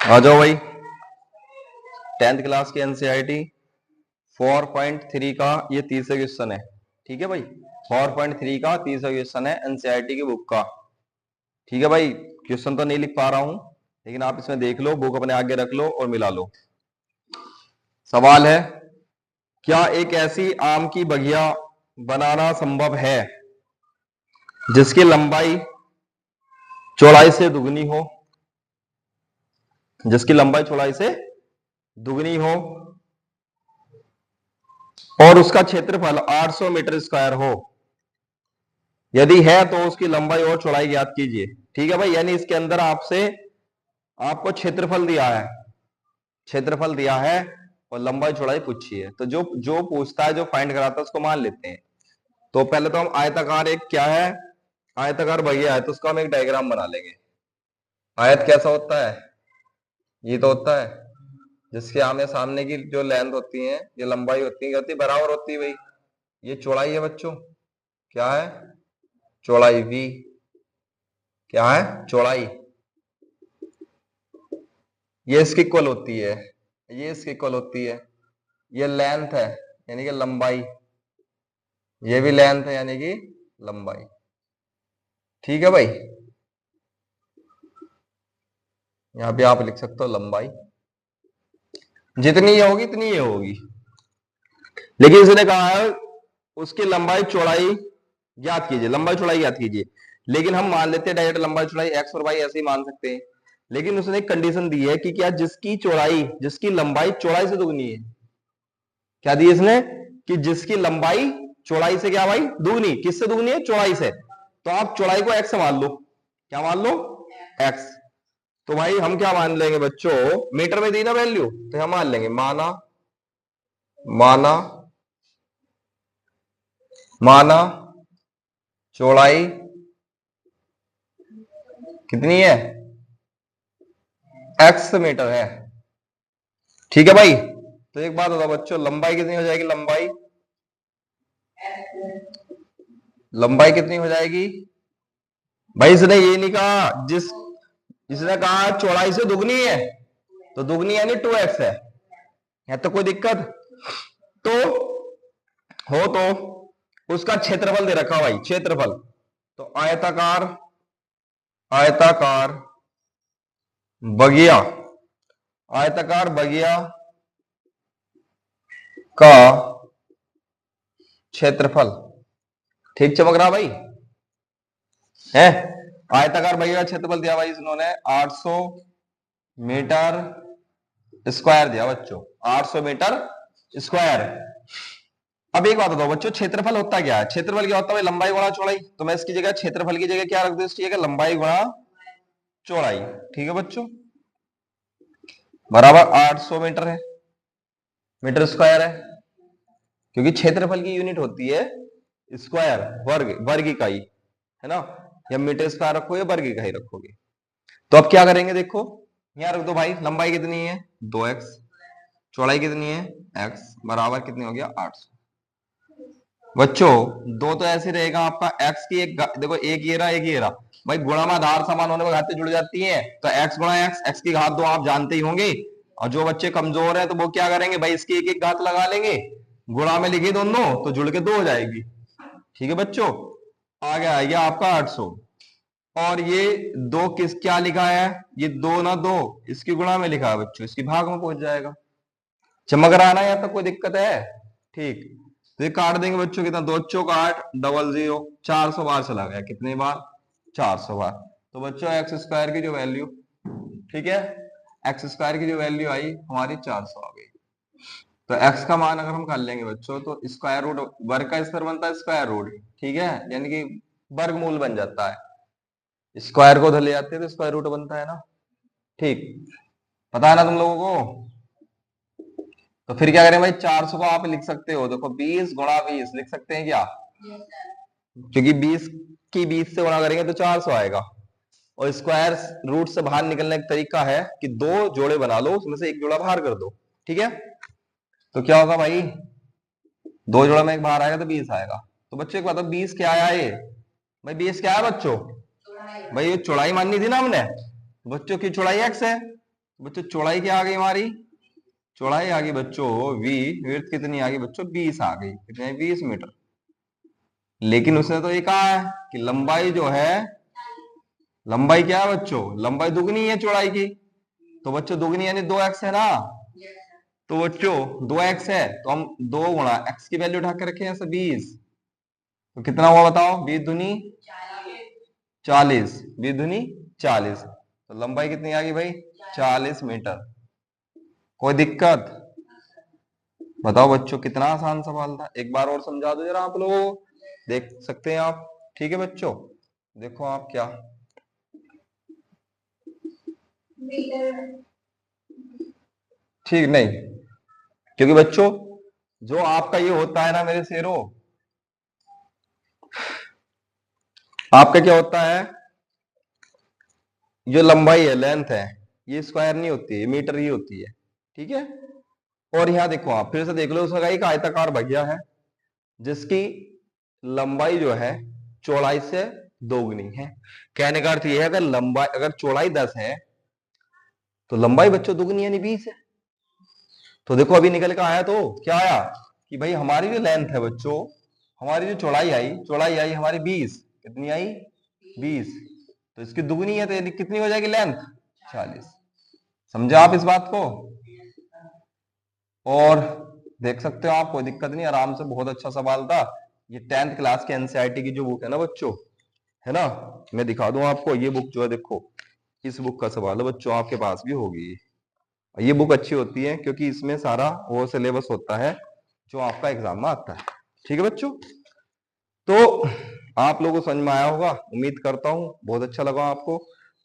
आ जाओ भाई। 10th class की एनसीईआरटी 4.3 का ये तीसरा क्वेश्चन है। ठीक है भाई, 4.3 का तीसरा क्वेश्चन है एनसीईआरटी की बुक का। ठीक है भाई, क्वेश्चन तो नहीं लिख पा रहा हूं, लेकिन आप इसमें देख लो, बुक अपने आगे रख लो और मिला लो। सवाल है, क्या एक ऐसी आम की बगिया बनाना संभव है जिसकी लंबाई चौड़ाई से दुगनी हो, जिसकी लंबाई चौड़ाई से दुगनी हो और उसका क्षेत्रफल 800 मीटर स्क्वायर हो? यदि है तो उसकी लंबाई और चौड़ाई ज्ञात कीजिए। ठीक है भाई, यानी इसके अंदर आपसे आपको क्षेत्रफल दिया है, क्षेत्रफल दिया है और लंबाई चौड़ाई पूछी है। तो जो जो पूछता है, जो फाइंड कराता है, उसको मान लेते हैं। तो पहले तो हम आयताकार, एक क्या है, आयताकार बगिया है, तो उसका हम एक डायग्राम बना लेंगे। आयत कैसा होता है? ये तो होता है जिसके आमने सामने की जो लेंथ होती है, ये लंबाई होती है, क्या होती है? बराबर होती है भाई। ये चौड़ाई है बच्चों, क्या है? चौड़ाई v। क्या है? चौड़ाई। ये इसकी इक्वल होती है, ये इसकी इक्वल होती है। ये लेंथ है यानी कि लंबाई, ये भी लेंथ है यानी कि लंबाई। ठीक है भाई, यहां पे आप लिख सकते हो लंबाई, जितनी ये होगी इतनी ये होगी। लेकिन इसने कहा है उसकी लंबाई चौड़ाई ज्ञात कीजिए, लंबाई चौड़ाई ज्ञात कीजिए। लेकिन हम मान लेते हैं डायरेक्ट लंबाई चौड़ाई एक्स और वाई ऐसे ही मान सकते हैं। लेकिन उसने एक कंडीशन दी है कि क्या जिसकी चौड़ाई, जिसकी लंबाई चौड़ाई से दुगनी है। क्या दी इसने? कि जिसकी लंबाई चौड़ाई से क्या भाई? दुगनी। किससे दुगनी है? चौड़ाई से। तो आप चौड़ाई को एक्स मान लो। क्या मान लो? एक्स। तो भाई हम क्या मान लेंगे बच्चों, मीटर में दी ना वैल्यू, तो हम मान लेंगे माना, माना, माना चौड़ाई कितनी है? एक्स मीटर है। ठीक है भाई, तो एक बात बताओ बच्चों, लंबाई कितनी हो जाएगी? लंबाई, लंबाई कितनी हो जाएगी भाई? इसने ये नहीं कहा, इसने कहा चौड़ाई से दुगनी है, तो दुगनी यानी 2x है तो कोई दिक्कत? तो हो तो उसका क्षेत्रफल दे रखा भाई, क्षेत्रफल। तो आयताकार, आयताकार बगिया, आयताकार बगिया का क्षेत्रफल। ठीक चमक रहा भाई है? आयताकार बगिया का क्षेत्रफल दिया भाई इन्होंने 800 मीटर स्क्वायर दिया बच्चों, 800 मीटर स्क्वायर। अब एक बात बताओ बच्चों, क्षेत्रफल होता क्या है? क्षेत्रफल क्या होता है? लंबाई गुणा चौड़ाई। तो मैं इसकी जगह, क्षेत्रफल की जगह क्या रख दूं? इसकी जगह लंबाई गुणा चौड़ाई। ठीक है बच्चों, बराबर 800 मीटर है, मीटर स्क्वायर है। क्योंकि क्षेत्रफल की यूनिट होती है स्क्वायर, वर्ग, वर्ग इकाई, है ना? या मीटर स्क्वायर रखो या वर्ग इकाई रखोगे। तो अब क्या करेंगे, देखो यहां रख दो भाई, लंबाई कितनी है? 2x, चौड़ाई कितनी है? x, बराबर कितनी हो गया? 800। बच्चों दो तो ऐसे रहेगा आपका, x की एक, देखो एक ये रहा, एक ये रहा भाई, गुणा में आधार समान होने पर घातें जुड़ जाती हैं, तो x गुणा x, x की घात 2 आप जानते ही होंगे। और जो बच्चे कमजोर हैं तो वो क्या करेंगे भाई, इसकी एक एक घात लगा लेंगे, गुणा में लिखे दोनों तो जुड़ के 2 हो जाएगी। ठीक है बच्चों, आगे आएगा आपका 800। और ये 2 किस क्या लिखा है? ये 2 ना 2, इसकी गुणा में लिखा है बच्चों, इसकी भाग में पहुंच जाएगा। चमक रहा है ना? यहाँ तक कोई दिक्कत है? ठीक, तो ये काट देंगे बच्चों, कितना? 2 चौक 8, डबल 0, 400 बार चला गया। कितनी बार? 400 बार। तो बच्चों एक्स स्क्वायर की जो वैल्यू, ठीक है, एक्स स्क्वायर की जो वैल्यू आई हमारी 400 आ गई। तो एक्स का मान अगर हम कर लेंगे बच्चों, तो स्क्वायर रूट, वर्ग का स्क्वायर बनता है स्क्वायर रूट, ठीक है, यानी कि वर्गमूल बन जाता है। स्क्वायर को उधर ले जाते हैं तो स्क्वायर रूट बनता है ना। ठीक, पता है ना तुम लोगों को? तो फिर क्या करें भाई, 400 को आप लिख सकते हो, देखो 20 गुणा 20 लिख सकते हैं क्या? क्योंकि 20 की 20 से गुणा करेंगे तो 400 आएगा। और स्क्वायर रूट से बाहर निकलने का तरीका है कि 2 जोड़े बना लो, उसमें से एक जोड़ा बाहर कर दो। ठीक है, तो क्या होगा भाई, 2 जोड़ा में एक बाहर आएगा तो 20 आएगा। तो बच्चों एक बात, 20 क्या आया ये भाई? 20 क्या है बच्चों? भाई ये चौड़ाई माननी थी ना हमने, बच्चों की चौड़ाई x है, बच्चों चौड़ाई क्या आ गई हमारी, चौड़ाई आ गई बच्चों v, विड्थ कितनी आ गई बच्चों 20 आ गई, कितने 20 मीटर। लेकिन उसने तो ये कहा है कि लंबाई जो है, लंबाई क्या है बच्चों, लंबाई दुगनी है चौड़ाई की। तो बच्चों दुगनी यानी 2x है ना, तो बच्चों 2x है तो हम 2 गुणा x की वैल्यू उठा के रखे हैं 20, तो कितना हुआ बताओ, 20 दूनी 40, 20 दूनी 40, तो लंबाई कितनी आ गई भाई 40 मीटर। कोई दिक्कत, बताओ बच्चों कितना आसान सवाल था, एक बार और समझा दो जरा आप लोगों को, देख सकते हैं आप। ठीक है बच्चों, देखो आप क्या, ठीक नहीं, क्योंकि बच्चों जो आपका ये होता है ना मेरे शेरों, आपका क्या होता है, जो लंबाई है लेंथ है, ये स्क्वायर नहीं होती है, मीटर ही होती है। ठीक है, और यहां देखो आप फिर से देख लो, उसका एक आयताकार भैया है जिसकी लंबाई जो है चौड़ाई से दोगुनी है। कहने का अर्थ यह है, अगर लंबाई, अगर चौड़ाई 10 है तो लंबाई बच्चों दुगनी यानी 20 है। तो देखो अभी निकल कर आया, तो क्या आया कि भाई हमारी जो लेंथ है बच्चों, हमारी जो चौड़ाई आई हमारी 20, कितनी आई 20, तो इसकी दुगनी है तो कितनी हो जाएगी लेंथ 40। समझे आप इस बात को, और देख सकते हो आप, कोई दिक्कत नहीं, आराम से, बहुत अच्छा सवाल था। ये 10th क्लास के एनसीईआरटी की जो बुक है ना बच्चों, है ना, मैं दिखा दूं आपको, ये बुक जो है देखो, इस बुक का सवाल है बच्चों, आपके पास भी होगी। ये बुक अच्छी होती है क्योंकि इसमें सारा वो सिलेबस होता है जो आपका एग्जाम में आता है। ठीक है बच्चों, तो आप लोगों को समझ में आया होगा, उम्मीद करता हूं बहुत अच्छा लगा आपको।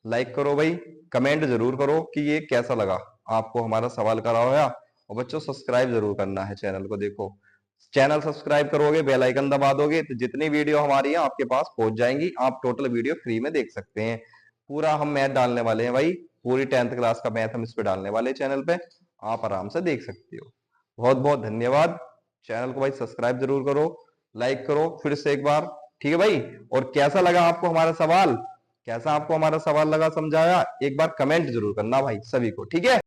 लाइक करो भाई, कमेंट जरूर करो कि ये कैसा लगा आपको हमारा सवाल करा हुआ। और बच्चों सब्सक्राइब जरूर करना है चैनल को, देखो चैनल सब्सक्राइब करोगे, बेल आइकन दबा दोगे तो जितनी वीडियो हमारी है आपके पास पहुंच जाएंगी, आप टोटल वीडियो फ्री में देख सकते हैं। पूरा हम मैथ डालने वाले हैं भाई, पूरी 10th क्लास का मैथ हम इस पे डालने वाले चैनल पे, आप आराम से देख सकते हो। बहुत बहुत धन्यवाद, चैनल को भाई सब्सक्राइब जरूर करो, लाइक करो फिर से एक बार। ठीक है भाई, और कैसा लगा आपको हमारा सवाल, कैसा आपको हमारा सवाल लगा, समझाया, एक बार कमेंट जरूर करना भाई सभी को। ठीक है।